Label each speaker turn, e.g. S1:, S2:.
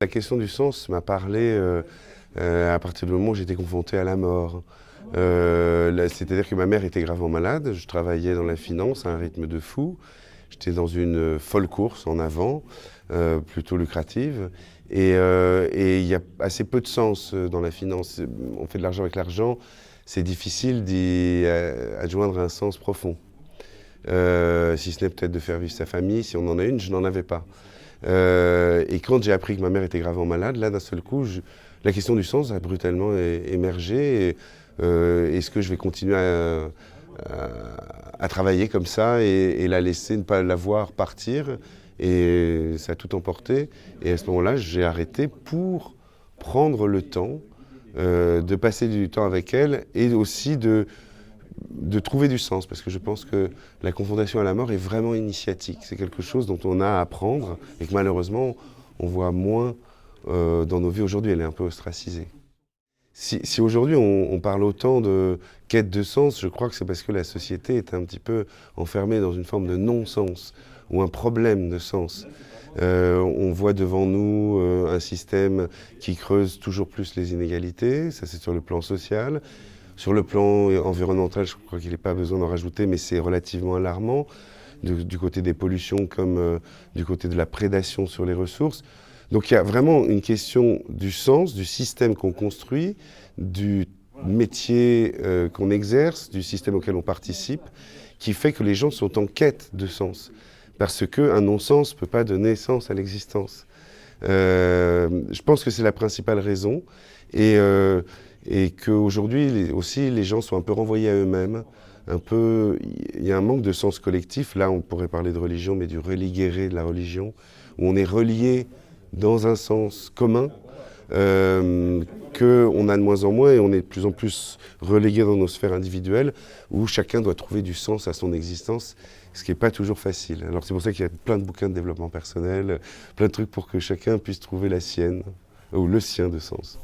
S1: La question du sens m'a parlé à partir du moment où j'étais confronté à la mort. C'est-à-dire que ma mère était gravement malade, je travaillais dans la finance à un rythme de fou, j'étais dans une folle course en avant, plutôt lucrative, et il y a assez peu de sens dans la finance. On fait de l'argent avec l'argent, c'est difficile d'y adjoindre un sens profond. Si ce n'est peut-être de faire vivre sa famille, si on en a une, je n'en avais pas. Et quand j'ai appris que ma mère était gravement malade, là d'un seul coup, la question du sens a brutalement émergé. Est-ce que je vais continuer à travailler comme ça et la laisser, ne pas la voir partir? Et ça a tout emporté. Et à ce moment-là, j'ai arrêté pour prendre le temps de passer du temps avec elle et aussi de trouver du sens, parce que je pense que la confrontation à la mort est vraiment initiatique. C'est quelque chose dont on a à apprendre et que malheureusement, on voit moins dans nos vies aujourd'hui. Elle est un peu ostracisée. Si aujourd'hui on parle autant de quête de sens, je crois que c'est parce que la société est un petit peu enfermée dans une forme de non-sens ou un problème de sens. On voit devant nous un système qui creuse toujours plus les inégalités, ça c'est sur le plan social. Sur le plan environnemental, je crois qu'il n'est pas besoin d'en rajouter, mais c'est relativement alarmant, du côté des pollutions comme du côté de la prédation sur les ressources. Donc il y a vraiment une question du sens, du système qu'on construit, du métier qu'on exerce, du système auquel on participe, qui fait que les gens sont en quête de sens. Parce qu'un non-sens ne peut pas donner sens à l'existence. Je pense que c'est la principale raison. Et qu'aujourd'hui aussi les gens sont un peu renvoyés à eux-mêmes. Il y a un manque de sens collectif. Là, on pourrait parler de religion, mais du religéré de la religion, où on est relié dans un sens commun, qu'on a de moins en moins et on est de plus en plus relégué dans nos sphères individuelles, où chacun doit trouver du sens à son existence, ce qui n'est pas toujours facile. Alors c'est pour ça qu'il y a plein de bouquins de développement personnel, plein de trucs pour que chacun puisse trouver la sienne, ou le sien de sens.